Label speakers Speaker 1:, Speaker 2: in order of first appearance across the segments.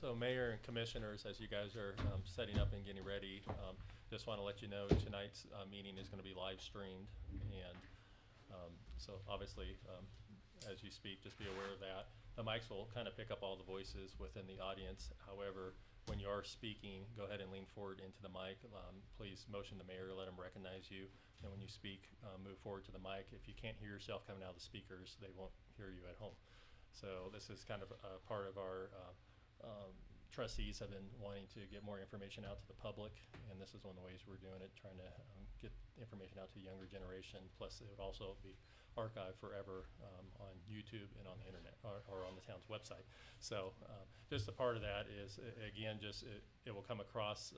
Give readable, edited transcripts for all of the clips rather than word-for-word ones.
Speaker 1: So Mayor and Commissioners, as you guys are setting up and getting ready, just want to let you know tonight's meeting is going to be live streamed. And so obviously, as you speak, just be aware of that. The mics will kind of pick up all the voices within the audience. However, when you are speaking, go ahead and lean forward into the mic. Please motion the mayor, let him recognize you. And when you speak, move forward to the mic. If you can't hear yourself coming out of the speakers, they won't hear you at home. So this is kind of a part of our trustees have been wanting to get more information out to the public, and this is one of the ways we're doing it, trying to get information out to the younger generation. Plus, it would also be archived forever on YouTube and on the internet, or on the town's website. So just a part of that is, again, just it will come across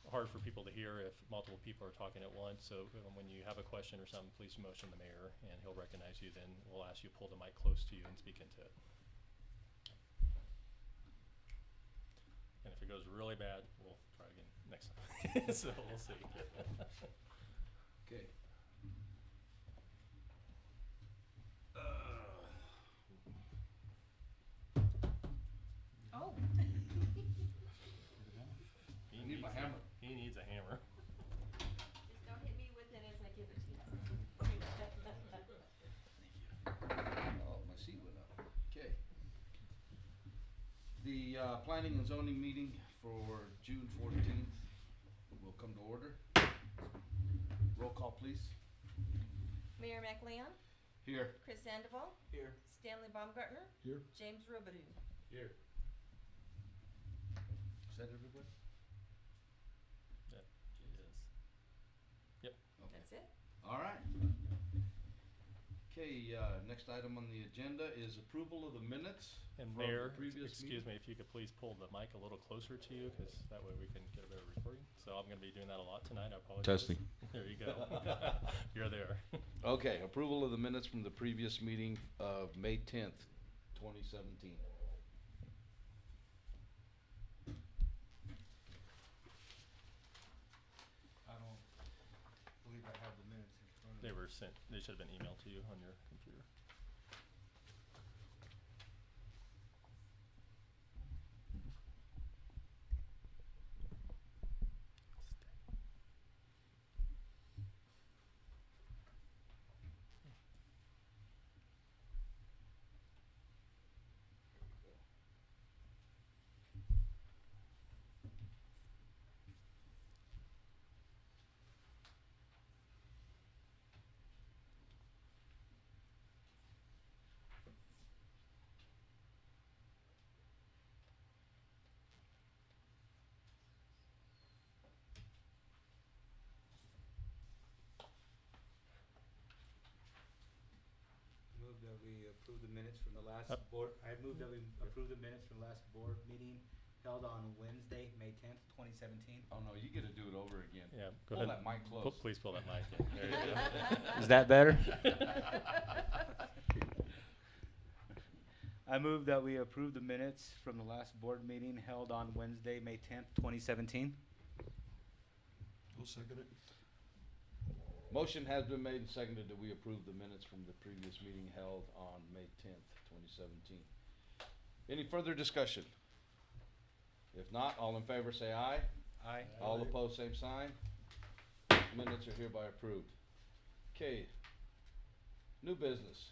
Speaker 1: hard for people to hear if multiple people are talking at once. So when you have a question or something, please motion the mayor, and he'll recognize you. Then we'll ask you to pull the mic close to you and speak into it. And if it goes really bad, we'll try again next time. So we'll see.
Speaker 2: Okay.
Speaker 3: Oh.
Speaker 2: I need my hammer.
Speaker 1: He needs a hammer.
Speaker 3: Just don't hit me with it as I give it to you.
Speaker 2: Oh, my seat went up. Okay. The planning and zoning meeting for June 14th will come to order. Roll call, please.
Speaker 3: Mayor McLeon,
Speaker 2: Here.
Speaker 3: Chris Sandoval,
Speaker 2: Here.
Speaker 3: Stanley Baumgartner,
Speaker 2: Here.
Speaker 3: James Rubidoux.
Speaker 2: Here. Is that everybody?
Speaker 1: That is. Yep.
Speaker 2: Okay.
Speaker 3: That's it.
Speaker 2: All right. Okay, next item on the agenda is approval of the minutes
Speaker 1: And
Speaker 2: from
Speaker 1: Mayor,
Speaker 2: the previous
Speaker 1: excuse
Speaker 2: meeting.
Speaker 1: me, if you could please pull the mic a little closer to you, because that way we can get a better recording. So I'm going to be doing that a lot tonight. I apologize.
Speaker 2: Testing.
Speaker 1: There you go. You're there.
Speaker 2: Okay, approval of the minutes from the previous meeting of May 10th, 2017.
Speaker 4: I don't believe I have the minutes in front of me.
Speaker 1: They were sent, they should have been emailed to you on your computer.
Speaker 4: Move that we approve the minutes from the last
Speaker 1: Up.
Speaker 4: board, I move that we approve the minutes from the last board meeting held on Wednesday, May 10th, 2017.
Speaker 2: Oh, no, you get to do it over again.
Speaker 1: Yeah, go
Speaker 2: Pull
Speaker 1: ahead.
Speaker 2: that mic close.
Speaker 1: Please pull that mic in. There you go.
Speaker 4: Is that better? I move that we approve the minutes from the last board meeting held on Wednesday, May 10th, 2017.
Speaker 5: I'll second it.
Speaker 2: Motion has been made and seconded that we approve the minutes from the previous meeting held on May 10th, 2017. Any further discussion? If not, all in favor say aye.
Speaker 4: Aye.
Speaker 2: All opposed, same sign. Minutes are hereby approved. Okay. New business.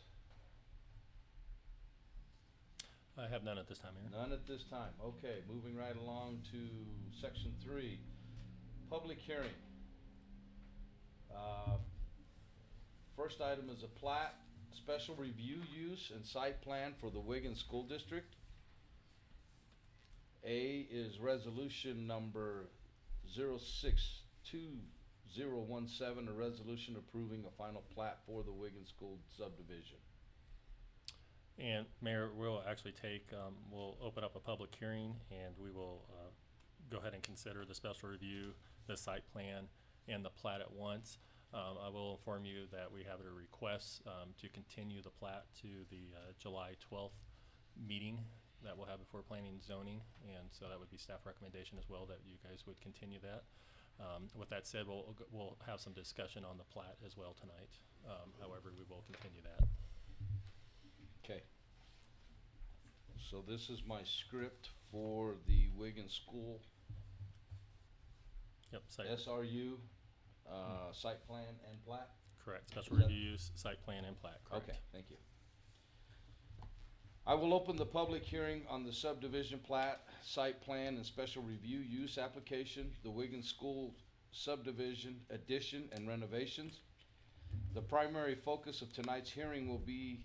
Speaker 1: I have none at this time, Mayor.
Speaker 2: None at this time. Okay, moving right along to section 3, public hearing. First item is a plat, special review use and site plan for the Wiggins School District. A is resolution number 062017, a resolution approving a final plat for the Wiggins School subdivision.
Speaker 1: And Mayor, we'll actually take, we'll open up a public hearing, and we will go ahead and consider the special review, the site plan, and the plat at once. I will inform you that we have a request to continue the plat to the July 12th meeting that we'll have before planning and zoning, and so that would be staff recommendation as well, that you guys would continue that. With that said, we'll have some discussion on the plat as well tonight. However, we will continue that.
Speaker 2: Okay. So this is my script for the Wiggins School
Speaker 1: Yep, site,
Speaker 2: SRU, site plan and plat?
Speaker 1: correct. Special
Speaker 2: Is that-
Speaker 1: review use, site plan and plat, correct.
Speaker 2: Okay, thank you. I will open the public hearing on the subdivision plat, site plan, and special review use application, the Wiggins School subdivision addition and renovations. The primary focus of tonight's hearing will be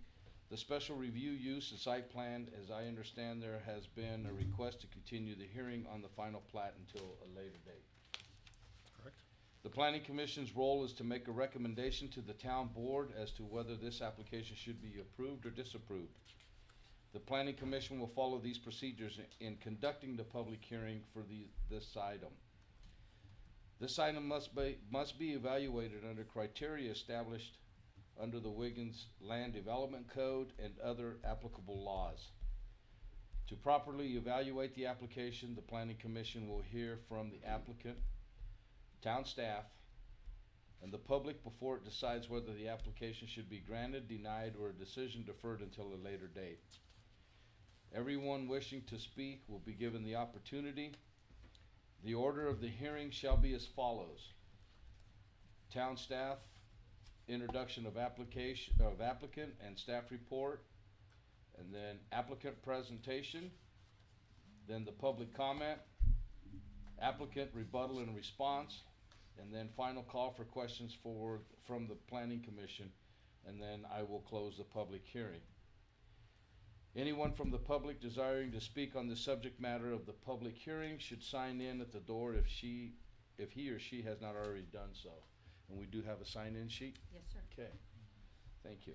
Speaker 2: the special review use and site plan. As I understand, there has been a request to continue the hearing on the final plat until a later date.
Speaker 1: Correct.
Speaker 2: The planning commission's role is to make a recommendation to the town board as to whether this application should be approved or disapproved. The planning commission will follow these procedures in conducting the public hearing for this item. This item must be evaluated under criteria established under the Wiggins Land Development Code and other applicable laws. To properly evaluate the application, the planning commission will hear from the applicant, town staff, and the public before it decides whether the application should be granted, denied, or a decision deferred until a later date. Everyone wishing to speak will be given the opportunity. The order of the hearing shall be as follows: town staff, introduction of applicant and staff report, and then applicant presentation, then the public comment, applicant rebuttal and response, and then final call for questions from the planning commission, and then I will close the public hearing. Anyone from the public desiring to speak on the subject matter of the public hearing should sign in at the door if he or she has not already done so. And we do have a sign-in sheet?
Speaker 3: Yes, sir.
Speaker 2: Okay, thank you.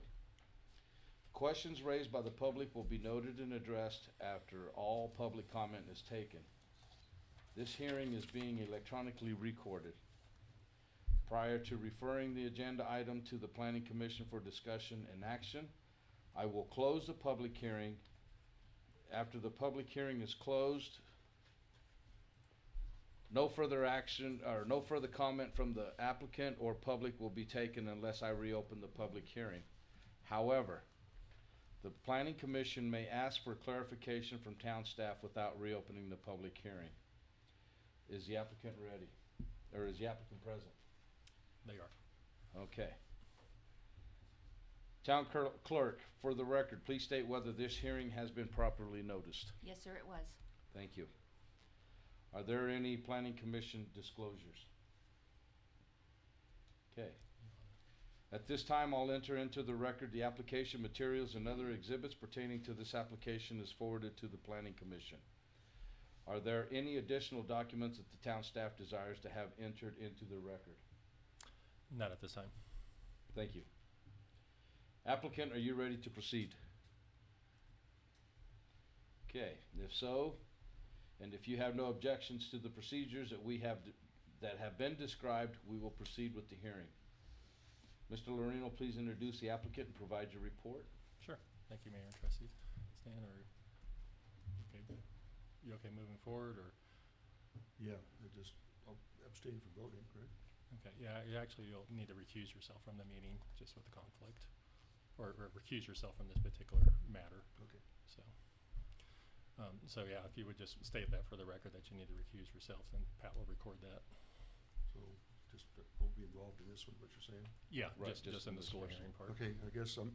Speaker 2: Questions raised by the public will be noted and addressed after all public comment is taken. This hearing is being electronically recorded. Prior to referring the agenda item to the planning commission for discussion and action, I will close the public hearing. After the public hearing is closed, no further action or no further comment from the applicant or public will be taken unless I reopen the public hearing. However, the planning commission may ask for clarification from town staff without reopening the public hearing. Is the applicant ready? Or is the applicant present?
Speaker 1: They are.
Speaker 2: Okay. Town clerk, for the record, please state whether this hearing has been properly noticed.
Speaker 3: Yes, sir, it was.
Speaker 2: Thank you. Are there any planning commission disclosures? Okay. At this time, I'll enter into the record the application materials and other exhibits pertaining to this application is forwarded to the planning commission. Are there any additional documents that the town staff desires to have entered into the record?
Speaker 1: Not at this time.
Speaker 2: Thank you. Applicant, are you ready to proceed? Okay, if so, and if you have no objections to the procedures that have been described, we will proceed with the hearing. Mr. Loreno, please introduce the applicant and provide your report.
Speaker 1: Sure. Thank you, Mayor and trustees. Stan, you okay moving forward, or?
Speaker 5: Yeah, I'll abstain from voting, correct?
Speaker 1: Okay, yeah, you'll need to recuse yourself from the meeting just with the conflict, or recuse yourself from this particular matter.
Speaker 5: Okay.
Speaker 1: So yeah, if you would just state that for the record that you need to recuse yourself, then Pat will record that.
Speaker 5: So just won't be involved in this one, what you're saying?
Speaker 1: Yeah,
Speaker 2: Right,
Speaker 1: just
Speaker 2: just
Speaker 1: in
Speaker 2: in
Speaker 1: the
Speaker 2: this
Speaker 1: school
Speaker 2: first
Speaker 1: hearing part.
Speaker 5: Okay, I guess I'm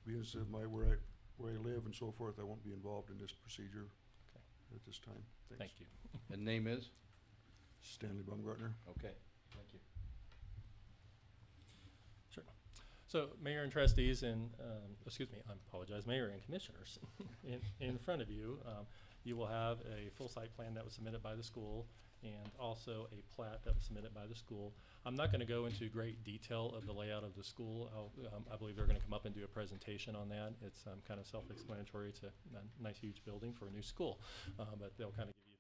Speaker 5: because of where I live and so forth, I won't be involved in this procedure
Speaker 1: Okay.
Speaker 5: at this time.
Speaker 1: Thank you.
Speaker 2: And name is?
Speaker 5: Stanley Baumgartner.
Speaker 2: Okay, thank you.
Speaker 1: Sure. So, Mayor and trustees, and I apologize, Mayor and commissioners, in front of you, you will have a full site plan that was submitted by the school, and also a plat that was submitted by the school. I'm not going to go into great detail of the layout of the school. I believe they're going to come up and do a presentation on that. It's kind of self-explanatory. It's a nice, huge building for a new school, but they'll kind of give you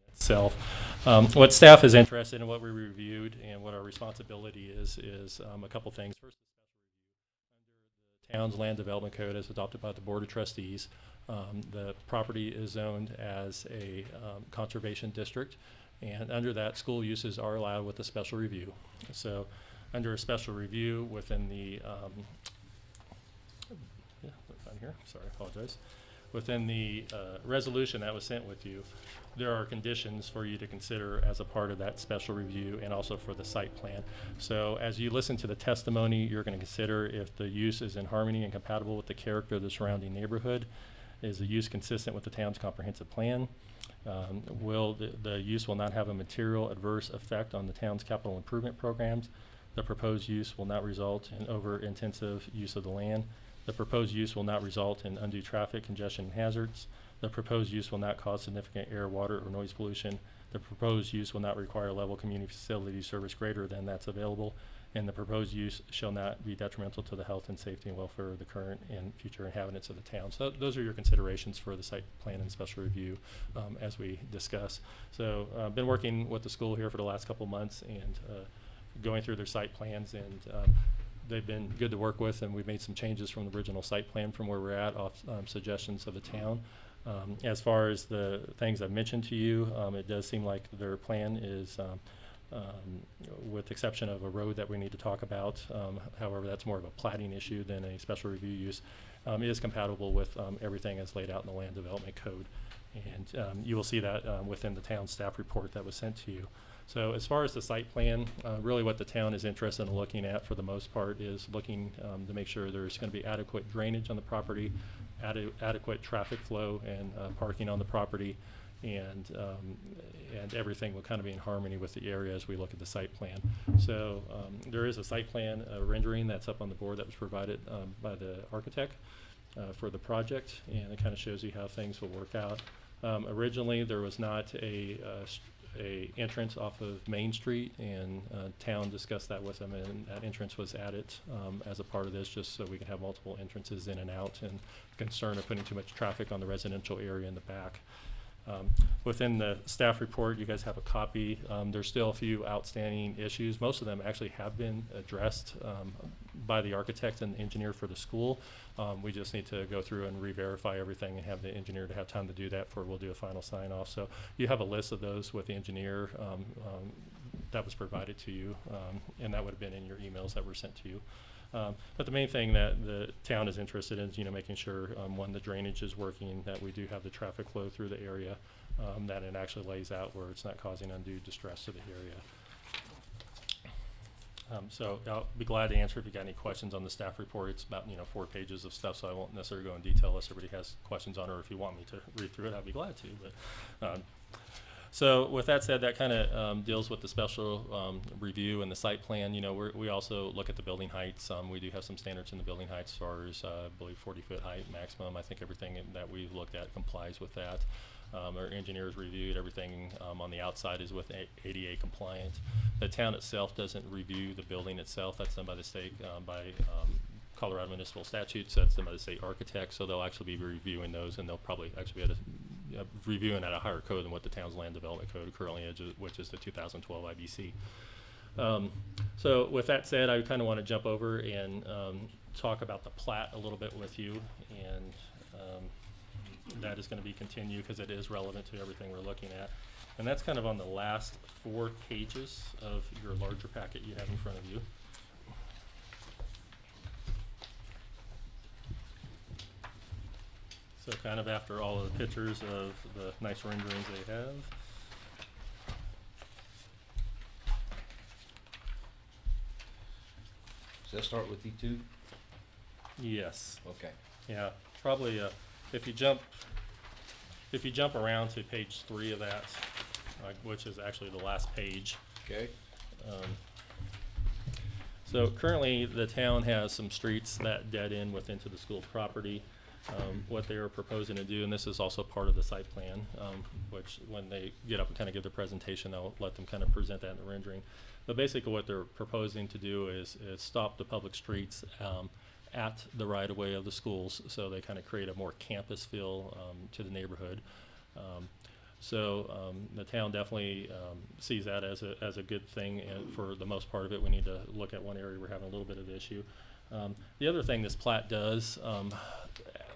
Speaker 1: the itself. What staff is interested in, what we reviewed, and what our responsibility is a couple things. First, the town's land development code as adopted by the Board of Trustees. The property is zoned as a conservation district, and under that, school uses are allowed with a special review. So under a special review within the, yeah, find here, sorry, I apologize. within the resolution that was sent with you, there are conditions for you to consider as a part of that special review and also for the site plan. So as you listen to the testimony, you're going to consider if the use is in harmony and compatible with the character of the surrounding neighborhood. Is the use consistent with the town's comprehensive plan? Will the use will not have a material adverse effect on the town's capital improvement programs? The proposed use will not result in over-intensive use of the land. The proposed use will not result in undue traffic congestion and hazards. The proposed use will not cause significant air, water, or noise pollution. The proposed use will not require level community facility service greater than that's available. And the proposed use shall not be detrimental to the health and safety and welfare of the current and future inhabitants of the town. So those are your considerations for the site plan and special review as we discuss. So I've been working with the school here for the last couple of months and going through their site plans, and they've been good to work with, and we've made some changes from the original site plan from where we're at off suggestions of the town. As far as the things I've mentioned to you, it does seem like their plan is with exception of a road that we need to talk about. However, that's more of a plating issue than a special review use. It is compatible with everything as laid out in the land development code. And you will see that within the town staff report that was sent to you. So as far as the site plan, really what the town is interested in looking at for the most part is looking to make sure there's going to be adequate drainage on the property, adequate traffic flow and parking on the property, and everything will kind of be in harmony with the area as we look at the site plan. So there is a site plan rendering that's up on the board that was provided by the architect for the project, and it kind of shows you how things will work out. Originally, there was not a entrance off of Main Street, and town discussed that with them, and that entrance was added as a part of this, just so we can have multiple entrances in and out, and concern of putting too much traffic on the residential area in the back. Within the staff report, you guys have a copy. There's still a few outstanding issues. Most of them actually have been addressed by the architect and the engineer for the school. We just need to go through and re-verify everything and have the engineer to have time to do that before we'll do a final sign off. So you have a list of those with the engineer that was provided to you, and that would have been in your emails that were sent to you. But the main thing that the town is interested in is, making sure, one, the drainage is working, that we do have the traffic flow through the area, that it actually lays out where it's not causing undue distress to the area. So I'll be glad to answer if you got any questions on the staff report. It's about 4 pages of stuff, so I won't necessarily go in detail unless everybody has questions on it, or if you want me to read through it, I'd be glad to. But so with that said, that kind of deals with the special review and the site plan. We also look at the building heights. We do have some standards in the building heights as far as I believe 40-foot height maximum. I think everything that we've looked at complies with that. Our engineers reviewed everything on the outside is with ADA compliant. The town itself doesn't review the building itself. That's done by the state, by Colorado municipal statutes. That's done by the state architect. So they'll actually be reviewing those, and they'll probably actually be reviewing at a higher code than what the town's land development code currently is, which is the 2012 IBC. So with that said, I kind of want to jump over and talk about the plat a little bit with you, and that is going to be continued because it is relevant to everything we're looking at. And that's kind of on the last 4 pages of your larger packet you have in front of you. So kind of after all of the pictures of the nice renderings they have.
Speaker 2: Does that start with E2?
Speaker 1: Yes.
Speaker 2: Okay.
Speaker 1: Yeah. Probably if you jump around to page 3 of that, which is actually the last page.
Speaker 2: Okay.
Speaker 1: So currently the town has some streets that dead end within to the school property. What they are proposing to do, and this is also part of the site plan, which when they get up and kind of give their presentation, I'll let them kind of present that in the rendering. But basically what they're proposing to do is stop the public streets at the right-of-way of the schools, so they kind of create a more campus feel to the neighborhood. The town definitely sees that as a good thing, and for the most part of it, we need to look at one area we're having a little bit of issue. The other thing this plat does,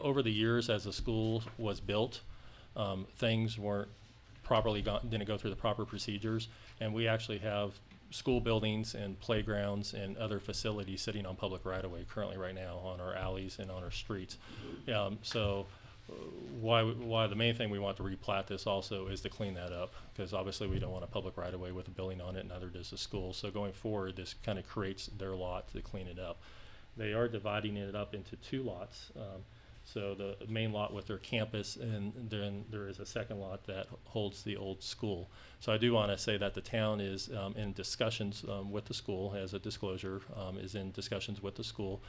Speaker 1: over the years as the school was built, things weren't properly didn't go through the proper procedures, and we actually have school buildings and playgrounds and other facilities sitting on public right-of-way currently right now on our alleys and on our streets. So why the main thing we want to replat this also is to clean that up, because obviously we don't want a public right of way with a building on it, neither does the school. So going forward, this kind of creates their lot to clean it up. They are dividing it up into 2 lots. So the main lot with their campus, and then there is a second lot that holds the old school. So I do want to say that the town is in discussions with the school, as a disclosure, is in discussions with the school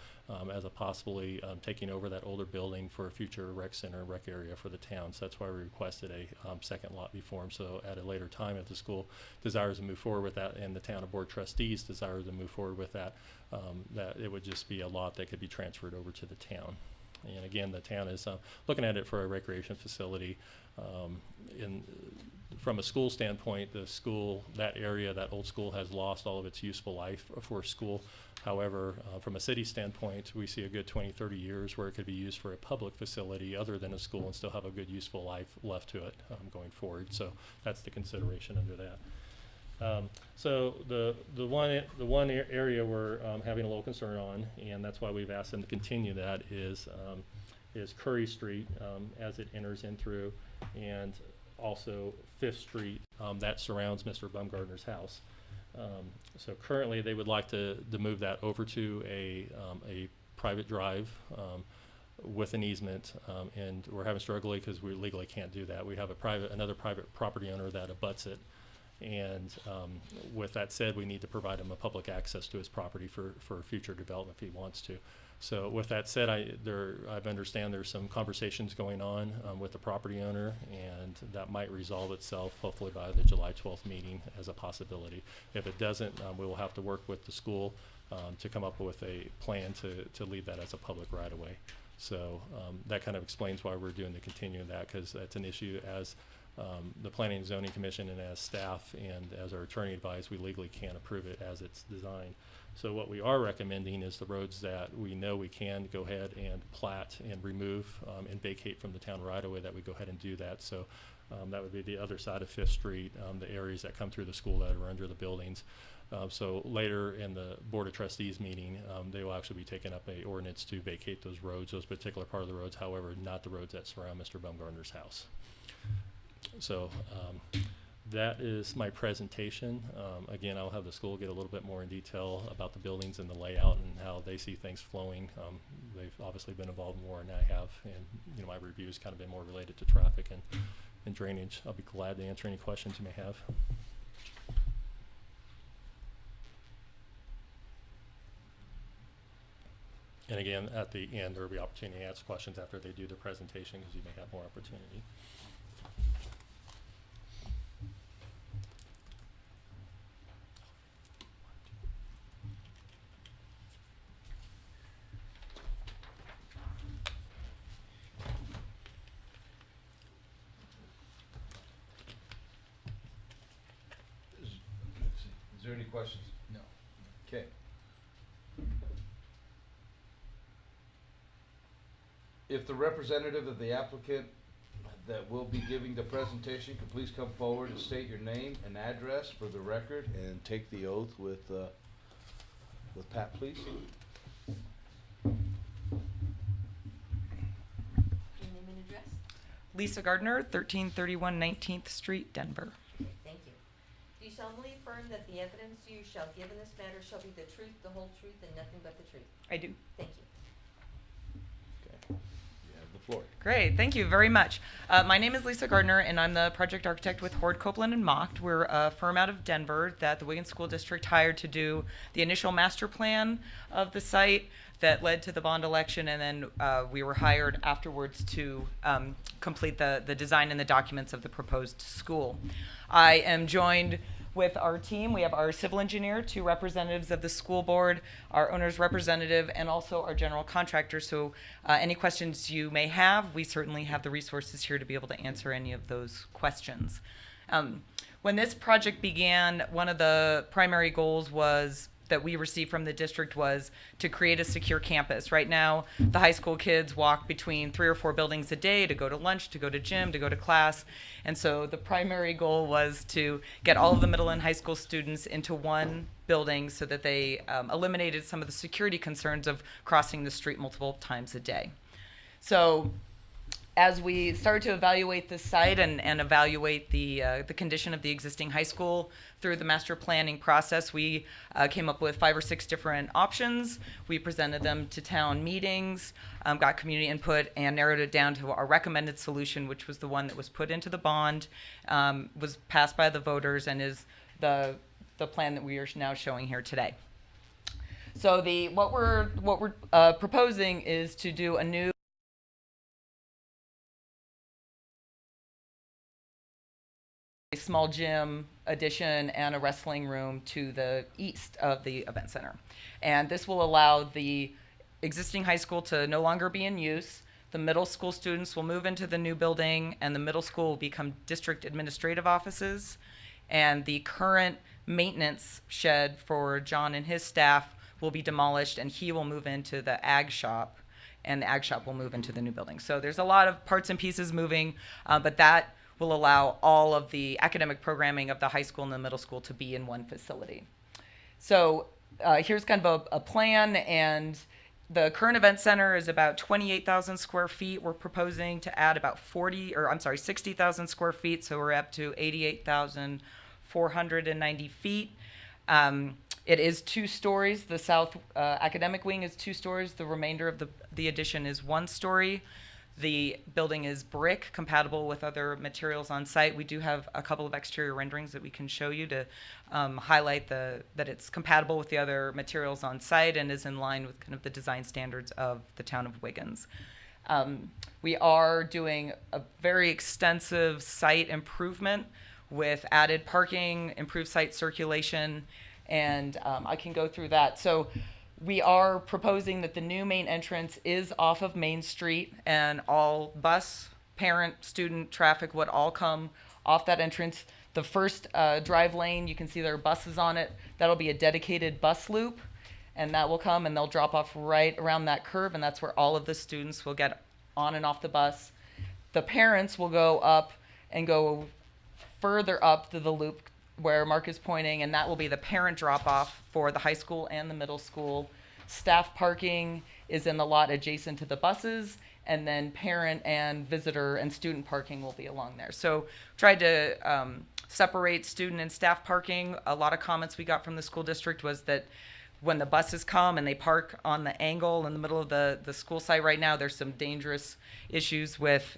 Speaker 1: as a possibly taking over that older building for a future rec center and rec area for the town. So that's why we requested a second lot be formed. So at a later time, if the school desires to move forward with that and the town of board trustees desire to move forward with that, that it would just be a lot that could be transferred over to the town. And again, the town is looking at it for a recreation facility. From a school standpoint, the school, that area, that old school has lost all of its useful life for school. However, from a city standpoint, we see a good 20, 30 years where it could be used for a public facility other than a school and still have a good useful life left to it going forward. So that's the consideration under that. So the one area we're having a little concern on, and that's why we've asked them to continue that, is Curry Street as it enters in through, and also 5th Street that surrounds Mr. Bumgardner's house. So currently they would like to move that over to a private drive with an easement, and we're having struggle because we legally can't do that. We have another private property owner that abuts it. And with that said, we need to provide him a public access to his property for future development if he wants to. So with that said, I understand there's some conversations going on with the property owner, and that might resolve itself hopefully by the July 12th meeting as a possibility. If it doesn't, we will have to work with the school to come up with a plan to leave that as a public right of way. So that kind of explains why we're doing the continuing that, because that's an issue as the Planning and Zoning Commission and as staff and as our attorney advised, we legally can't approve it as it's designed. So what we are recommending is the roads that we know we can go ahead and plat and remove and vacate from the town right away, that we go ahead and do that. So that would be the other side of 5th Street, the areas that come through the school that are under the buildings. So later in the Board of Trustees meeting, they will actually be taking up a ordinance to vacate those roads, those particular part of the roads, however, not the roads that surround Mr. Bumgardner's house. So that is my presentation. Again, I'll have the school get a little bit more in detail about the buildings and the layout and how they see things flowing. They've obviously been involved more than I have, and my review has kind of been more related to traffic and drainage. I'll be glad to answer any questions you may have. And again, at the end, there will be opportunity to ask questions after they do the presentation, because you may have more opportunity.
Speaker 2: Is there any questions?
Speaker 4: No.
Speaker 2: Okay. If the representative of the applicant that will be giving the presentation could please come forward and state your name and address for the record and take the oath with Pat, please.
Speaker 3: Your name and address?
Speaker 6: Lisa Gardner, 1331 19th Street, Denver.
Speaker 3: Okay, thank you. Do you solemnly affirm that the evidence you shall give in this matter shall be the truth, the whole truth, and nothing but the truth?
Speaker 6: I do.
Speaker 3: Thank you.
Speaker 2: Okay. You have the floor.
Speaker 6: Great, thank you very much. My name is Lisa Gardner, and I'm the project architect with Horde, Copeland, and Mocht. We're a firm out of Denver that the Wiggins School District hired to do the initial master plan of the site that led to the bond election, and then we were hired afterwards to complete the design and the documents of the proposed school. I am joined with our team. We have our civil engineer, 2 representatives of the school board, our owner's representative, and also our general contractor. So any questions you may have, we certainly have the resources here to be able to answer any of those questions. When this project began, one of the primary goals that we received from the district was to create a secure campus. Right now, the high school kids walk between 3 or 4 buildings a day to go to lunch, to go to gym, to go to class. And so the primary goal was to get all of the middle and high school students into one building so that they eliminated some of the security concerns of crossing the street multiple times a day. So as we started to evaluate the site and evaluate the condition of the existing high school through the master planning process, we came up with 5 or 6 different options. We presented them to town meetings, got community input, and narrowed it down to our recommended solution, which was the one that was put into the bond, was passed by the voters, and is the plan that we are now showing here today. So what we're proposing is to do a new small gym addition and a wrestling room to the east of the event center. And this will allow the existing high school to no longer be in use. The middle school students will move into the new building, and the middle school will become district administrative offices. And the current maintenance shed for John and his staff will be demolished, and he will move into the ag shop, and the ag shop will move into the new building. So there's a lot of parts and pieces moving, but that will allow all of the academic programming of the high school and the middle school to be in one facility. So here's kind of a plan, and the current event center is about 28,000 square feet. We're proposing to add about 60,000 square feet, so we're up to 88,490 feet. It is 2 stories. The south academic wing is 2 stories. The remainder of the addition is 1 story. The building is brick, compatible with other materials on site. We do have a couple of exterior renderings that we can show you to highlight that it's compatible with the other materials on site and is in line with kind of the design standards of the town of Wiggins. We are doing a very extensive site improvement with added parking, improved site circulation, and I can go through that. So we are proposing that the new main entrance is off of Main Street, and all bus, parent, student traffic would all come off that entrance. The first drive lane, you can see there are buses on it. That'll be a dedicated bus loop, and that will come, and they'll drop off right around that curve, and that's where all of the students will get on and off the bus. The parents will go up and go further up to the loop where Mark is pointing, and that will be the parent drop-off for the high school and the middle school. Staff parking is in the lot adjacent to the buses, and then parent and visitor and student parking will be along there. So tried to separate student and staff parking. A lot of comments we got from the school district was that when the buses come and they park on the angle in the middle of the school site right now, there's some dangerous issues with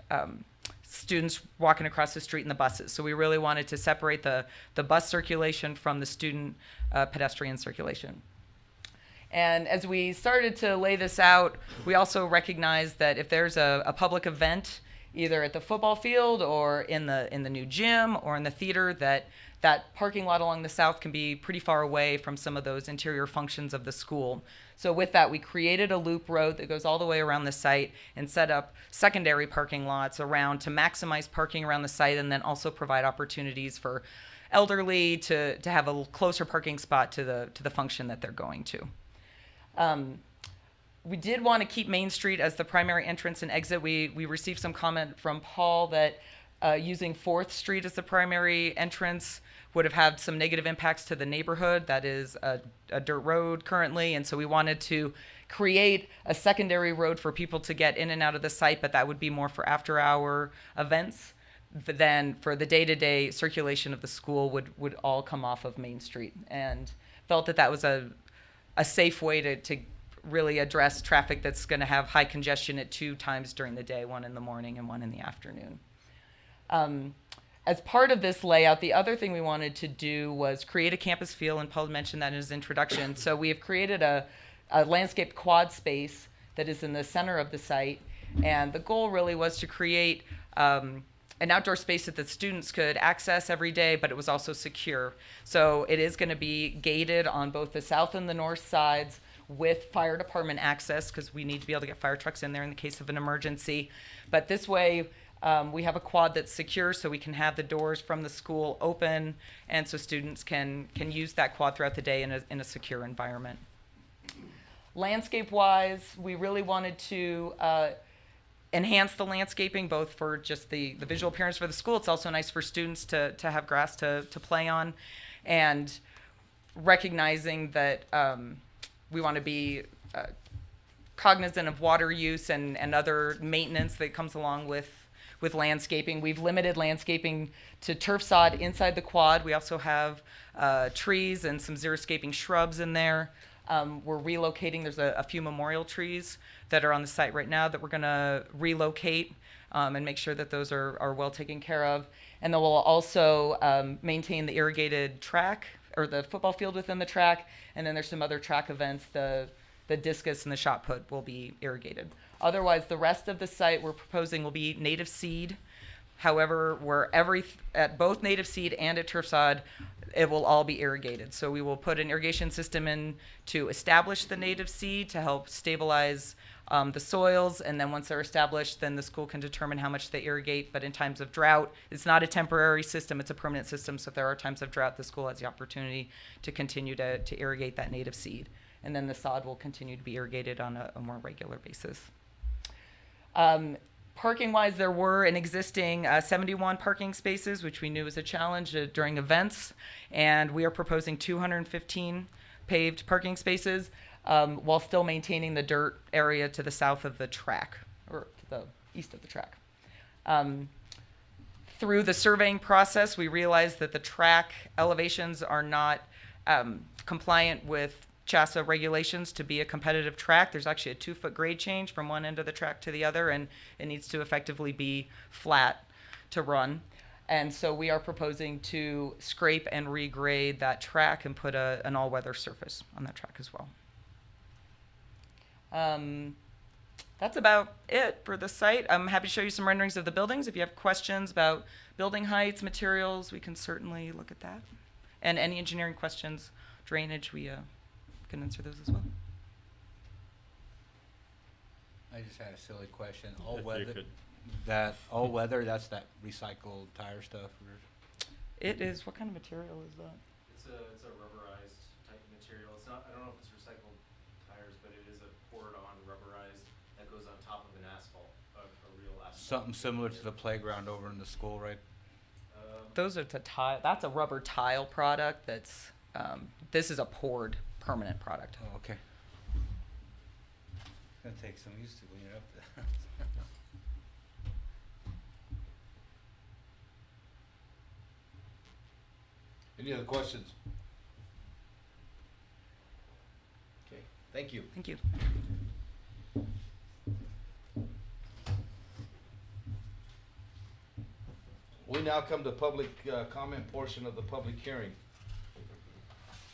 Speaker 6: students walking across the street in the buses. So we really wanted to separate the bus circulation from the student pedestrian circulation. And as we started to lay this out, we also recognized that if there's a public event, either at the football field or in the new gym or in the theater, that parking lot along the south can be pretty far away from some of those interior functions of the school. So with that, we created a loop road that goes all the way around the site and set up secondary parking lots around to maximize parking around the site, and then also provide opportunities for elderly to have a closer parking spot to the function that they're going to. We did want to keep Main Street as the primary entrance and exit. We received some comment from Paul that using 4th Street as the primary entrance would have had some negative impacts to the neighborhood. That is a dirt road currently, and so we wanted to create a secondary road for people to get in and out of the site, but that would be more for after-hour events. But then for the day-to-day circulation of the school would all come off of Main Street, and felt that was a safe way to really address traffic that's going to have high congestion at 2 times during the day, 1 in the morning and 1 in the afternoon. As part of this layout, the other thing we wanted to do was create a campus feel, and Paul mentioned that in his introduction. So we have created a landscaped quad space that is in the center of the site, and the goal really was to create an outdoor space that the students could access every day, but it was also secure. So it is going to be gated on both the south and the north sides with fire department access, because we need to be able to get fire trucks in there in the case of an emergency. But this way, we have a quad that's secure, so we can have the doors from the school open, and so students can use that quad throughout the day in a secure environment. Landscape-wise, we really wanted to enhance the landscaping, both for just the visual appearance for the school. It's also nice for students to have grass to play on, and recognizing that we want to be cognizant of water use and other maintenance that comes along with landscaping. We've limited landscaping to turf sod inside the quad. We also have trees and some xeriscaping shrubs in there. We're relocating. There's a few memorial trees that are on the site right now that we're going to relocate and make sure that those are well taken care of. And then we'll also maintain the irrigated track or the football field within the track. And then there's some other track events. The discus and the shot put will be irrigated. Otherwise, the rest of the site we're proposing will be native seed. However, at both native seed and at turf sod, it will all be irrigated. So we will put an irrigation system in to establish the native seed to help stabilize the soils, and then once they're established, then the school can determine how much they irrigate. But in times of drought, it's not a temporary system, it's a permanent system. So if there are times of drought, the school has the opportunity to continue to irrigate that native seed. And then the sod will continue to be irrigated on a more regular basis. Parking-wise, there were an existing 71 parking spaces, which we knew was a challenge during events, and we are proposing 215 paved parking spaces while still maintaining the dirt area to the south of the track, or to the east of the track. Through the surveying process, we realized that the track elevations are not compliant with CHASA regulations to be a competitive track. There's actually a 2-foot grade change from one end of the track to the other, and it needs to effectively be flat to run. And so we are proposing to scrape and regrade that track and put an all-weather surface on that track as well. That's about it for the site. I'm happy to show you some renderings of the buildings. If you have questions about building heights, materials, we can certainly look at that. And any engineering questions, drainage, we can answer those as well.
Speaker 4: I just had a silly question.
Speaker 1: If
Speaker 4: All
Speaker 1: you
Speaker 4: weather,
Speaker 1: could-
Speaker 4: that's that recycled tire stuff, or?
Speaker 6: It is, what kind of material is that?
Speaker 7: It's a rubberized type material. It's not, I don't know if it's recycled tires, but it is a poured on rubberized that goes on top of an asphalt, a real asphalt.
Speaker 4: Something similar to the playground over in the school, right?
Speaker 6: Those are tile, that's a rubber tile product that's, this is a poured permanent product.
Speaker 4: Oh, okay. It's gonna take some use to clean it up.
Speaker 2: Any other questions? Okay, thank you.
Speaker 6: Thank you.
Speaker 2: We now come to public comment portion of the public hearing.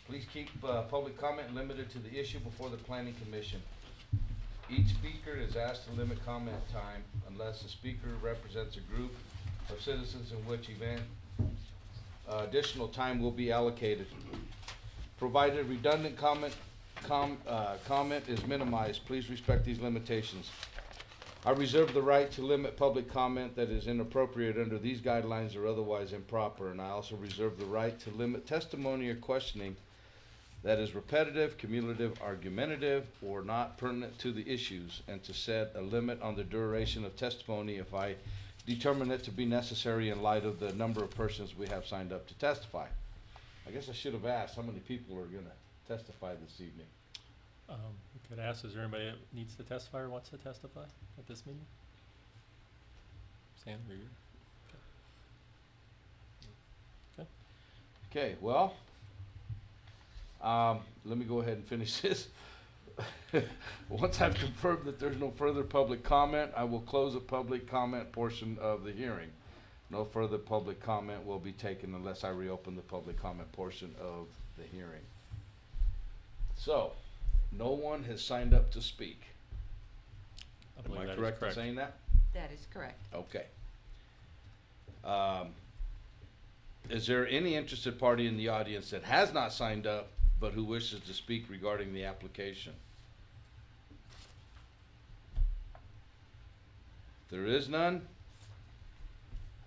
Speaker 2: Please keep public comment limited to the issue before the planning commission. Each speaker is asked to limit comment time unless the speaker represents a group of citizens in which event additional time will be allocated. Provided redundant comment is minimized, please respect these limitations. I reserve the right to limit public comment that is inappropriate under these guidelines or otherwise improper, and I also reserve the right to limit testimony or questioning that is repetitive, cumulative, argumentative, or not pertinent to the issues, and to set a limit on the duration of testimony if I determine it to be necessary in light of the number of persons we have signed up to testify. I guess I should have asked how many people are gonna testify this evening.
Speaker 1: We could ask, is there anybody that needs to testify or wants to testify at this meeting? Sam, are you? Okay.
Speaker 2: Okay, well, let me go ahead and finish this. Once I've confirmed that there's no further public comment, I will close the public comment portion of the hearing. No further public comment will be taken unless I reopen the public comment portion of the hearing. So, no one has signed up to speak.
Speaker 1: I
Speaker 2: Am
Speaker 1: believe
Speaker 2: I
Speaker 1: that is
Speaker 2: correct in saying that?
Speaker 3: That is correct.
Speaker 2: Okay. Is there any interested party in the audience that has not signed up but who wishes to speak regarding the application? There is none.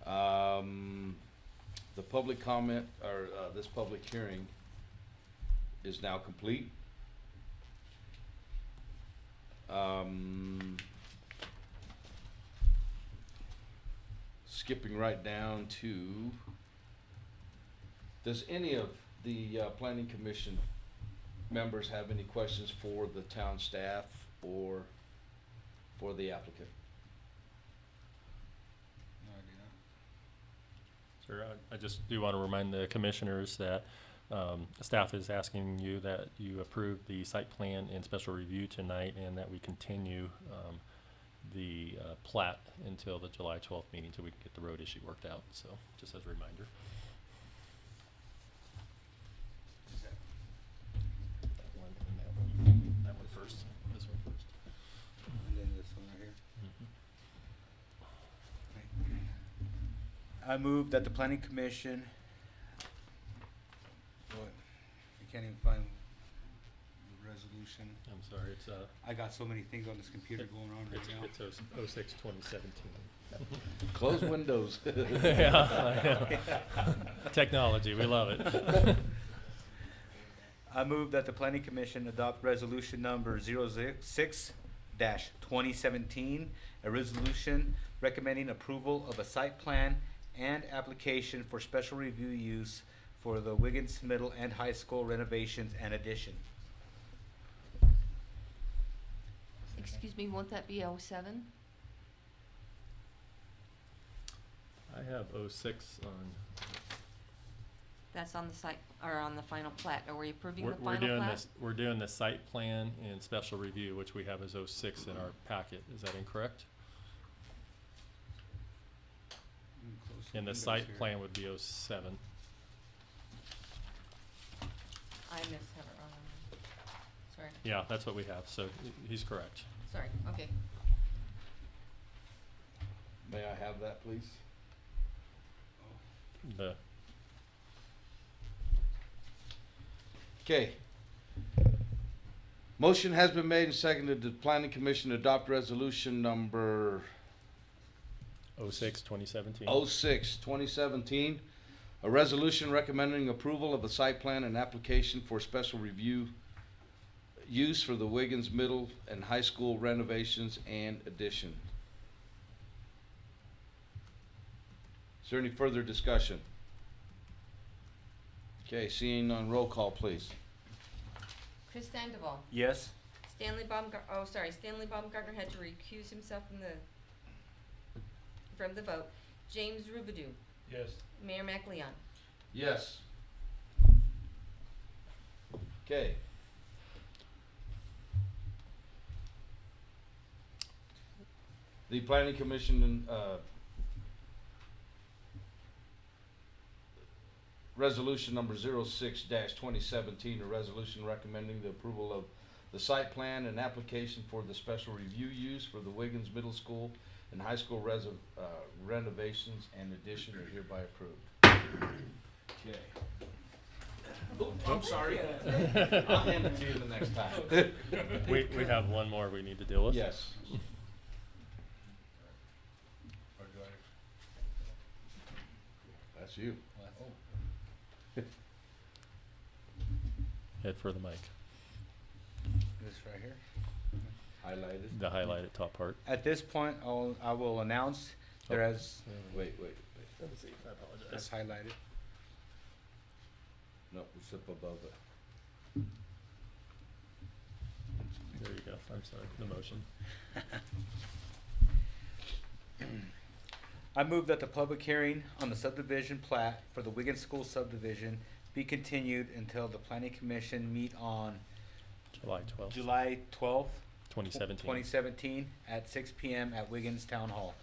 Speaker 2: The public comment, or this public hearing is now complete. Skipping right down to, does any of the planning commission members have any questions for the town staff or for the applicant?
Speaker 4: No idea.
Speaker 1: Sir, I just do want to remind the commissioners that staff is asking you that you approve the site plan and special review tonight, and that we continue the plat until the July 12th meeting, so we can get the road issue worked out. So just as a reminder. That one and that one. That one first. This one first.
Speaker 4: And then this one right here.
Speaker 1: Mhm.
Speaker 4: I move that the planning commission, what, I can't even find the resolution.
Speaker 1: I'm sorry, it's
Speaker 4: I got so many things on this computer going on right now.
Speaker 1: it's 06/2017.
Speaker 2: Close windows.
Speaker 1: Yeah, I know. Technology, we love it.
Speaker 4: I move that the planning commission adopt resolution number 06-2017, a resolution recommending approval of a site plan and application for special review use for the Wiggins Middle and High School renovations and addition.
Speaker 3: Excuse me, won't that be 07?
Speaker 1: I have 06 on.
Speaker 3: That's on the site, or on the final plat. Are we approving
Speaker 1: We're
Speaker 3: the final
Speaker 1: doing
Speaker 3: plat?
Speaker 1: this. We're doing the site plan and special review, which we have as 06 in our packet. Is that incorrect? And the site plan would be 07.
Speaker 3: I must have it wrong. Sorry,
Speaker 1: Yeah, that's what we have. So he's correct.
Speaker 3: sorry, okay.
Speaker 2: May I have that, please?
Speaker 1: The
Speaker 2: Okay. Motion has been made and seconded that the planning commission adopt resolution number
Speaker 1: 06/2017.
Speaker 2: 06/2017, a resolution recommending approval of a site plan and application for special review use for the Wiggins Middle and High School renovations and addition. Is there any further discussion? Okay, seeing none, roll call, please.
Speaker 3: Chris Sandoval,
Speaker 4: Yes?
Speaker 3: Stanley Baumgartner had to recuse himself from the vote. James Rubidoux,
Speaker 5: Yes.
Speaker 3: Mayor MacLeon.
Speaker 2: Yes. Okay. The planning commission, resolution number 06-2017, a resolution recommending the approval of the site plan and application for the special review use for the Wiggins Middle School and High School renovations and addition are hereby approved. Okay. I'm sorry. I'll hand it to you the next time.
Speaker 1: we have one more we need to deal with.
Speaker 2: Yes. That's you.
Speaker 1: Head for the mic.
Speaker 4: This right here.
Speaker 2: Highlighted.
Speaker 1: The highlighted top part.
Speaker 4: At this point, I will announce there has,
Speaker 2: Wait.
Speaker 1: Let me see. I
Speaker 4: that's
Speaker 1: apologize.
Speaker 4: highlighted.
Speaker 2: No, it's up above it.
Speaker 1: There you go. I'm sorry. The motion.
Speaker 4: I move that the public hearing on the subdivision plat for the Wiggins School subdivision be continued until the planning commission meet on
Speaker 1: July 12th.
Speaker 4: July 12th,
Speaker 1: 2017.
Speaker 4: 2017 at 6 p.m. at Wiggins Town Hall.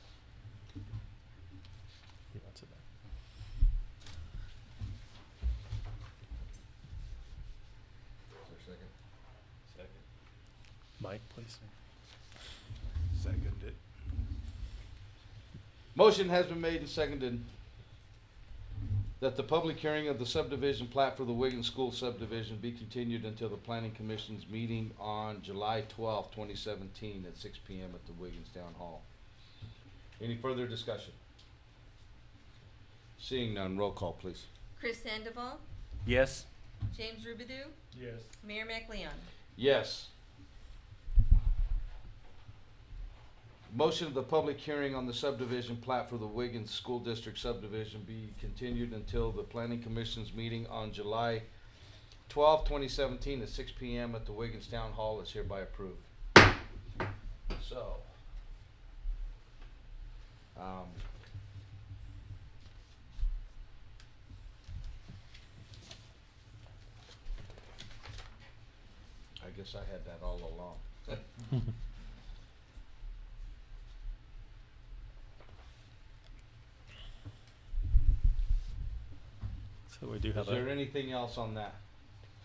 Speaker 1: He wants it back.
Speaker 2: Second.
Speaker 1: Mike, please.
Speaker 5: Second it.
Speaker 2: Motion has been made and seconded that the public hearing of the subdivision plat for the Wiggins School subdivision be continued until the planning commission's meeting on July 12th, 2017 at 6 p.m. at the Wiggins Town Hall. Any further discussion? Seeing none, roll call, please.
Speaker 3: Chris Sandoval,
Speaker 4: Yes?
Speaker 3: James Rubidoux,
Speaker 5: Yes.
Speaker 3: Mayor MacLeon.
Speaker 2: Yes. Motion of the public hearing on the subdivision plat for the Wiggins School District subdivision be continued until the planning commission's meeting on July 12th, 2017 at 6 p.m. at the Wiggins Town Hall is hereby approved. So, I guess I had that all along.
Speaker 1: So we do
Speaker 2: Is
Speaker 1: have
Speaker 2: there
Speaker 1: a,
Speaker 2: anything else on that?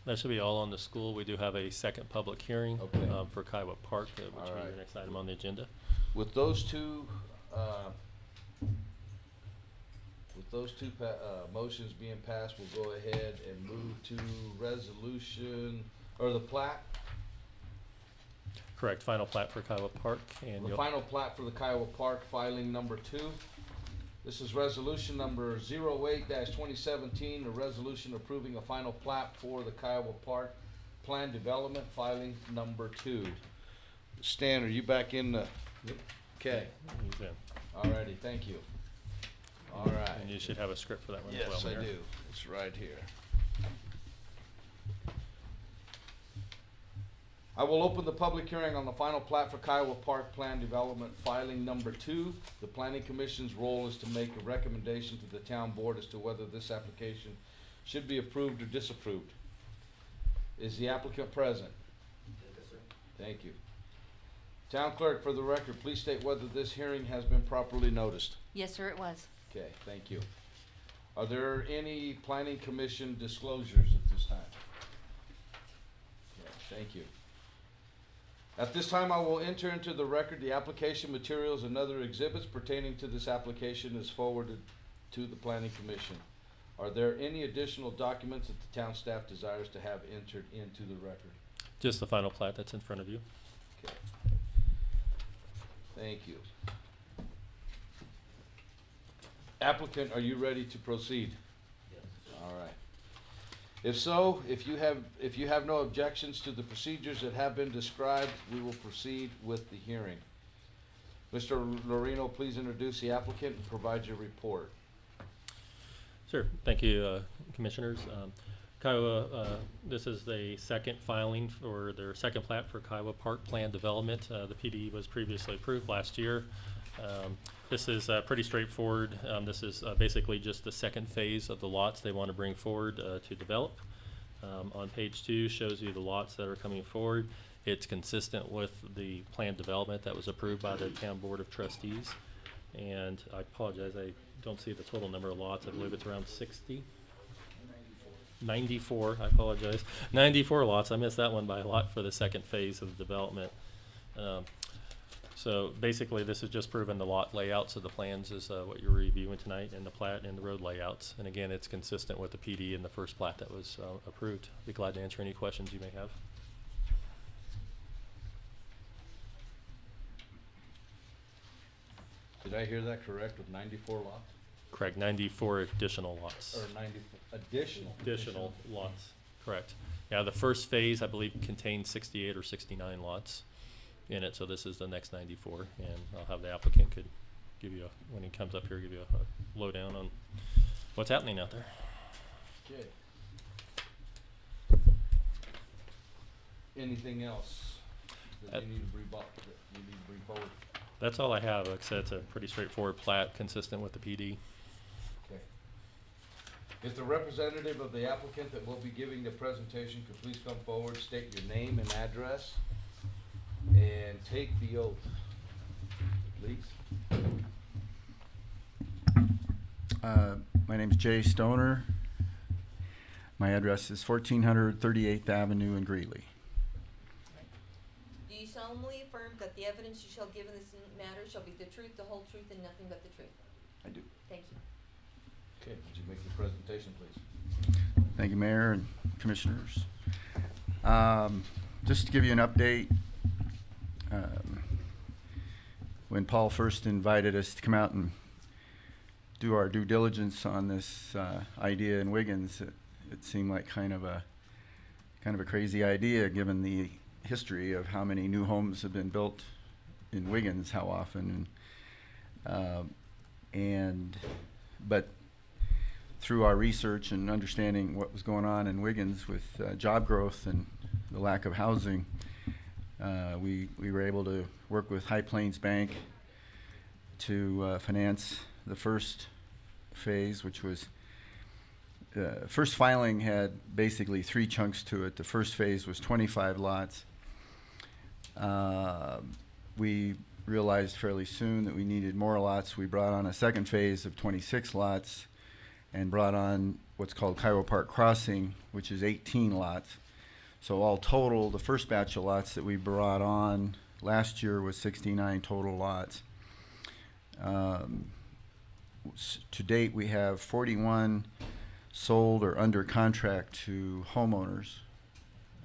Speaker 1: that should be all on the school. We do have a second public hearing
Speaker 2: Okay.
Speaker 1: for Kiowa Park, which will be
Speaker 2: Alright.
Speaker 1: the next item on the agenda.
Speaker 2: With those two, motions being passed, we'll go ahead and move to resolution, or the plat,
Speaker 1: Correct, final plat for Kiowa Park, and
Speaker 2: the
Speaker 1: you'll,
Speaker 2: final plat for the Kiowa Park, filing number 2. This is resolution number 08-2017, a resolution approving a final plat for the Kiowa Park Plan Development, filing number 2. Stan, are you back in the? Okay,
Speaker 1: he's in.
Speaker 2: alrighty, thank you. Alright.
Speaker 1: And you should have a script for that one as well.
Speaker 2: Yes, I
Speaker 1: Mayor.
Speaker 2: do. It's right here. I will open the public hearing on the final plat for Kiowa Park Plan Development, filing number 2. The planning commission's role is to make a recommendation to the town board as to whether this application should be approved or disapproved. Is the applicant present?
Speaker 7: Yes, sir.
Speaker 2: Thank you. Town clerk, for the record, please state whether this hearing has been properly noticed.
Speaker 3: Yes, sir, it was.
Speaker 2: Okay, thank you. Are there any planning commission disclosures at this time? Okay, thank you. At this time, I will enter into the record the application materials and other exhibits pertaining to this application is forwarded to the planning commission. Are there any additional documents that the town staff desires to have entered into the record?
Speaker 1: Just the final plat that's in front of you.
Speaker 2: Okay. Thank you. Applicant, are you ready to proceed?
Speaker 7: Yes.
Speaker 2: All right. If so, if you have no objections to the procedures that have been described, we will proceed with the hearing. Mr. Lorino, please introduce the applicant and provide your report.
Speaker 1: Sure, thank you, commissioners. Kiowa, this is the second filing for their second plat for Kiowa Park Plan Development. The PD was previously approved last year. This is pretty straightforward. This is basically just the second phase of the lots they want to bring forward to develop. On page 2 shows you the lots that are coming forward. It's consistent with the planned development that was approved by the Town Board of Trustees. And I apologize, I don't see the total number of lots. I believe it's around 60. 94, I apologize. 94 lots. I missed that one by a lot for the second phase of the development. So basically, this is just proving the lot layouts of the plans is what you're reviewing tonight, and the plat and the road layouts. And again, it's consistent with the PD and the first plat that was approved. Be glad to answer any questions you may have.
Speaker 2: Did I hear that correct with 94 lots?
Speaker 1: Correct, 94 additional lots.
Speaker 2: Or 94 additional?
Speaker 1: Lots, correct. Yeah, the first phase, I believe, contained 68 or 69 lots in it, so this is the next 94, and I'll have the applicant could give you, when he comes up here, give you a lowdown on what's happening out there.
Speaker 2: Okay. Anything else that you need to bring forward?
Speaker 1: That's all I have. Like I said, it's a pretty straightforward plat, consistent with the PD.
Speaker 2: Okay. If the representative of the applicant that will be giving the presentation could please come forward, state your name and address, and take the oath, please.
Speaker 8: My name's Jay Stoner. My address is 1400 38th Avenue in Greeley.
Speaker 3: Do you solemnly affirm that the evidence you shall give in this matter shall be the truth, the whole truth, and nothing but the truth?
Speaker 8: I do.
Speaker 3: Thank you.
Speaker 2: Okay, would you make your presentation, please?
Speaker 8: Thank you, Mayor and Commissioners. Just to give you an update, when Paul first invited us to come out and do our due diligence on this idea in Wiggins, it seemed like kind of a crazy idea given the history of how many new homes have been built in Wiggins, how often, but through our research and understanding what was going on in Wiggins with job growth and the lack of housing, We were able to work with High Plains Bank to finance the first phase, which was first filing had basically 3 chunks to it. The first phase was 25 lots. We realized fairly soon that we needed more lots. We brought on a second phase of 26 lots and brought on what's called Kiowa Park Crossing, which is 18 lots. So all total, the first batch of lots that we brought on last year was 69 total lots. To date, we have 41 sold or under contract to homeowners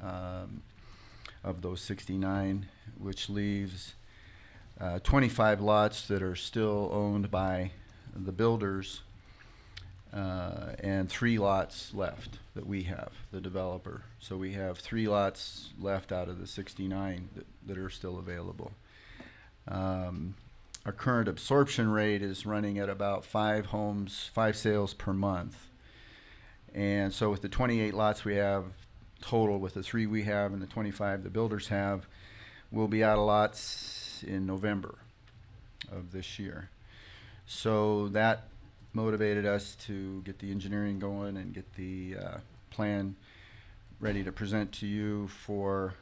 Speaker 8: of those 69, which leaves 25 lots that are still owned by the builders, and 3 lots left that we have, the developer. So we have 3 lots left out of the 69 that are still available. Our current absorption rate is running at about 5 sales per month. And so with the 28 lots we have total, with the 3 we have and the 25 the builders have, we'll be out of lots in November of this year. So that motivated us to get the engineering going and get the plan ready to present to you for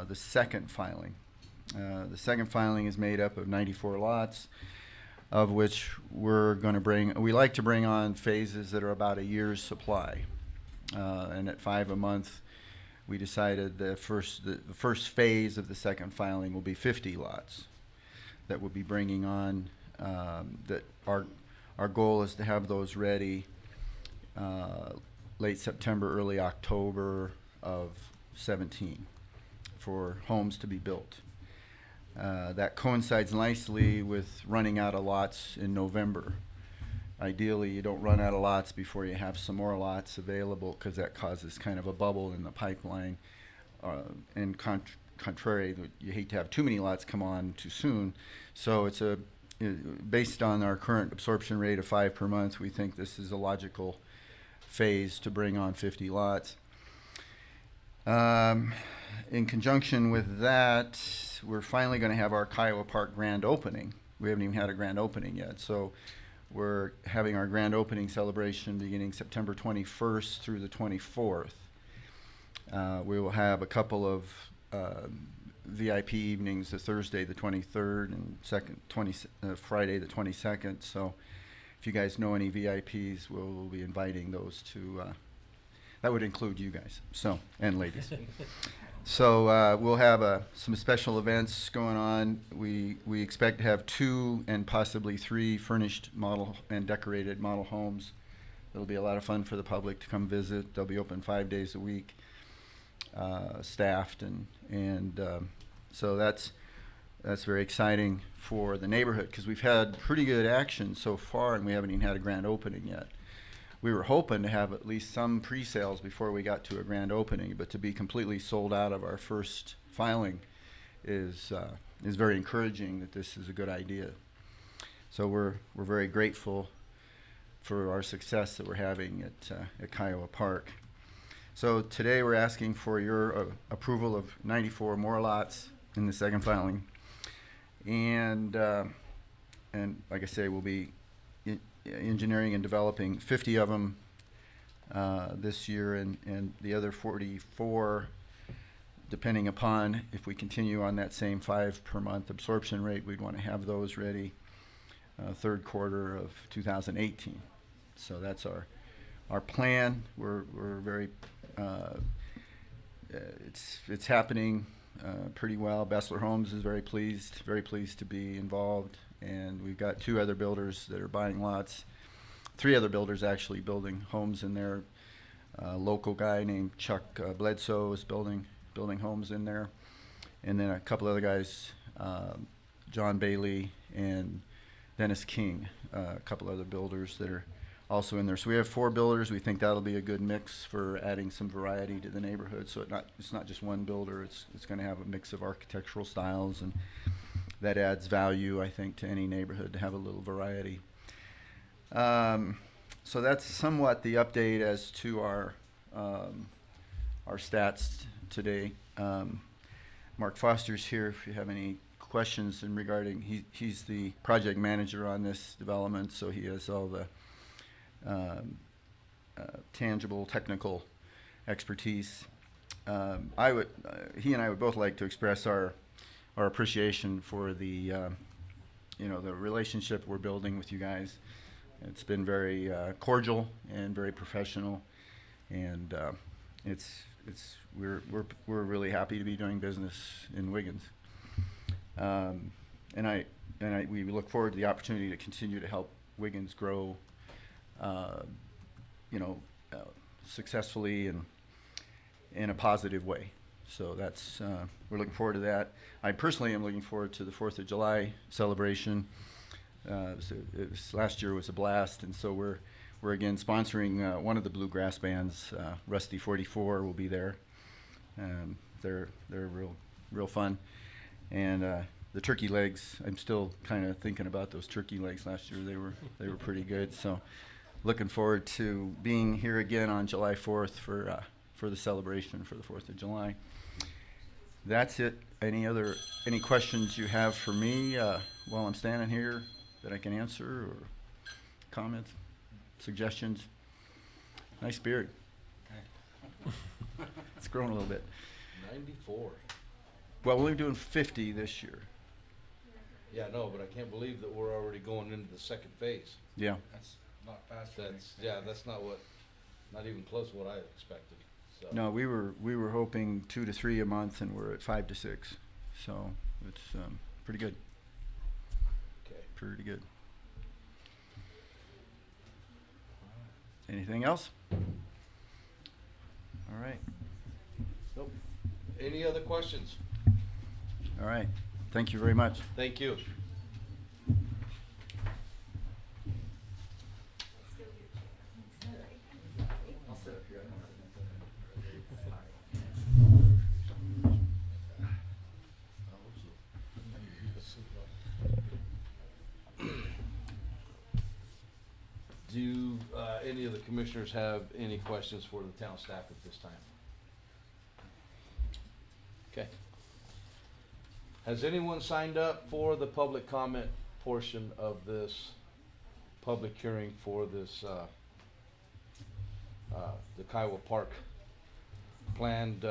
Speaker 8: the second filing. The second filing is made up of 94 lots, of which we like to bring on phases that are about a year's supply. And at 5 a month, we decided the first phase of the second filing will be 50 lots that we'll be bringing on. That our goal is to have those ready late September, early October of 17 for homes to be built. That coincides nicely with running out of lots in November. Ideally, you don't run out of lots before you have some more lots available, because that causes kind of a bubble in the pipeline. And contrary, you hate to have too many lots come on too soon. So it's based on our current absorption rate of 5 per month, we think this is a logical phase to bring on 50 lots. In conjunction with that, we're finally going to have our Kiowa Park grand opening. We haven't even had a grand opening yet, so we're having our grand opening celebration beginning September 21st through the 24th. We will have a couple of VIP evenings, the Thursday the 23rd and Friday the 22nd. So if you guys know any VIPs, we'll be inviting those to, that would include you guys, so, and ladies. So we'll have some special events going on. We expect to have 2 and possibly 3 furnished model and decorated model homes. It'll be a lot of fun for the public to come visit. They'll be open 5 days a week, staffed, and so that's very exciting for the neighborhood, because we've had pretty good action so far, and we haven't even had a grand opening yet. We were hoping to have at least some pre-sales before we got to a grand opening, but to be completely sold out of our first filing is very encouraging that this is a good idea. So we're very grateful for our success that we're having at Kiowa Park. So today we're asking for your approval of 94 more lots in the second filing, and like I say, we'll be engineering and developing 50 of them this year, and the other 44, depending upon if we continue on that same 5 per month absorption rate, we'd want to have those ready third quarter of 2018. So that's our plan. We're very it's happening pretty well. Bessler Homes is very pleased to be involved. And we've got 2 other builders that are buying lots, 3 other builders actually building homes in there. A local guy named Chuck Bledsoe is building homes in there. And then a couple other guys, John Bailey and Dennis King, a couple other builders that are also in there. So we have 4 builders. We think that'll be a good mix for adding some variety to the neighborhood. So it's not just one builder. It's going to have a mix of architectural styles, and that adds value, I think, to any neighborhood to have a little variety. So that's somewhat the update as to our stats today. Mark Foster's here if you have any questions in regarding, he's the project manager on this development, so he has all the tangible technical expertise. He and I would both like to express our appreciation for the the relationship we're building with you guys. It's been very cordial and very professional, and we're really happy to be doing business in Wiggins. We look forward to the opportunity to continue to help Wiggins grow, successfully and in a positive way. So that's we're looking forward to that. I personally am looking forward to the 4th of July celebration. Last year was a blast, and so we're again sponsoring one of the bluegrass bands. Rusty 44 will be there. They're real fun, and the turkey legs. I'm still kind of thinking about those turkey legs last year. They were pretty good. So looking forward to being here again on July 4th for the celebration for the 4th of July. That's it. Any questions you have for me while I'm standing here that I can answer, or comments, suggestions? Nice beard. It's grown a little bit.
Speaker 2: 94.
Speaker 8: Well, we're doing 50 this year.
Speaker 2: Yeah, no, but I can't believe that we're already going into the second phase.
Speaker 8: Yeah.
Speaker 4: That's not fast.
Speaker 2: That's not even close to what I expected. So.
Speaker 8: No, we were hoping 2 to 3 a month, and we're at 5 to 6. So it's pretty good.
Speaker 2: Okay.
Speaker 8: Pretty good. Anything else? All right.
Speaker 2: Nope. Any other questions?
Speaker 8: All right. Thank you very much.
Speaker 2: Thank you. Do any of the commissioners have any questions for the town staff at this time? Okay. Has anyone signed up for the public comment portion of this public hearing for this, the Kiowa Park planned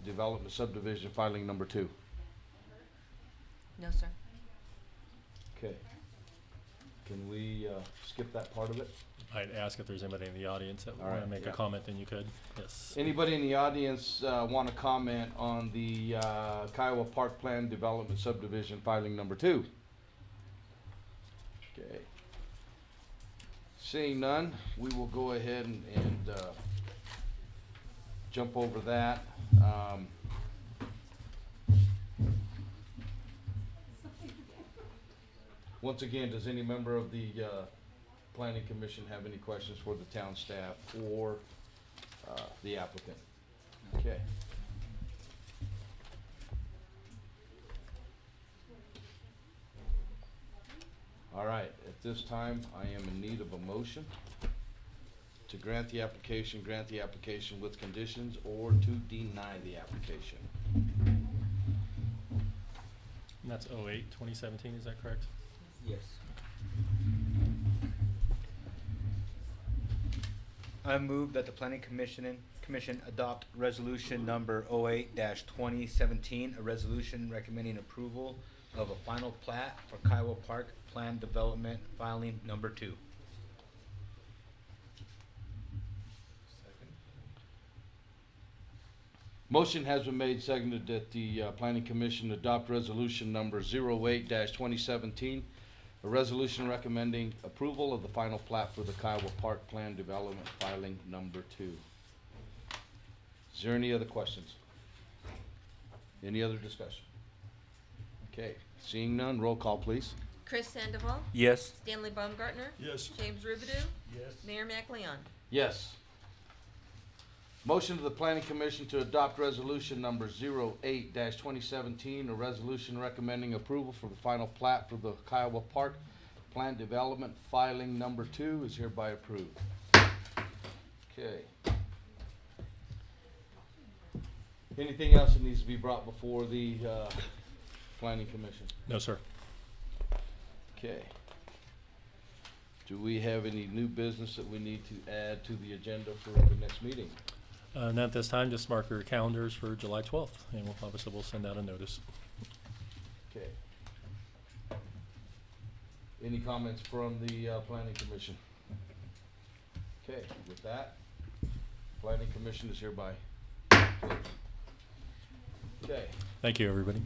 Speaker 2: development subdivision filing number 2?
Speaker 3: No, sir.
Speaker 2: Okay. Can we skip that part of it?
Speaker 1: I'd ask if there's anybody in the audience that would
Speaker 2: All
Speaker 1: want
Speaker 2: right,
Speaker 1: to make
Speaker 2: yeah.
Speaker 1: a comment, then you could. Yes.
Speaker 2: Anybody in the audience want to comment on the Kiowa Park Plan Development Subdivision filing number 2? Okay. Seeing none, we will go ahead and jump over that. Once again, does any member of the Planning Commission have any questions for the town staff or the applicant? Okay. All right, at this time, I am in need of a motion to grant the application with conditions, or to deny the application.
Speaker 1: And that's 08/2017, is that correct?
Speaker 4: Yes. I move that the Planning Commission adopt resolution number 08-2017, a resolution recommending approval of a final plat for Kiowa Park Plan Development filing number 2.
Speaker 2: Motion has been made, seconded, that the Planning Commission adopt resolution number 08-2017, a resolution recommending approval of the final plat for the Kiowa Park Plan Development filing number 2. Is there any other questions? Any other discussion? Okay, seeing none, roll call, please.
Speaker 3: Chris Sandoval,
Speaker 4: Yes.
Speaker 3: Stanley Baumgartner,
Speaker 5: Yes.
Speaker 3: James Rubidoux,
Speaker 5: Yes.
Speaker 3: Mayor McLeon.
Speaker 2: Yes. Motion to the Planning Commission to adopt resolution number 08-2017, a resolution recommending approval for the final plat for the Kiowa Park Plan Development filing number 2 is hereby approved. Okay. Anything else that needs to be brought before the, planning commission?
Speaker 1: No, sir.
Speaker 2: Okay. Do we have any new business that we need to add to the agenda for the next meeting?
Speaker 1: Not at this time, just mark your calendars for July 12th, and we'll send out a notice.
Speaker 2: Okay. Any comments from the, planning commission? Okay, with that, planning commission is hereby closed. Okay.
Speaker 1: Thank you, everybody.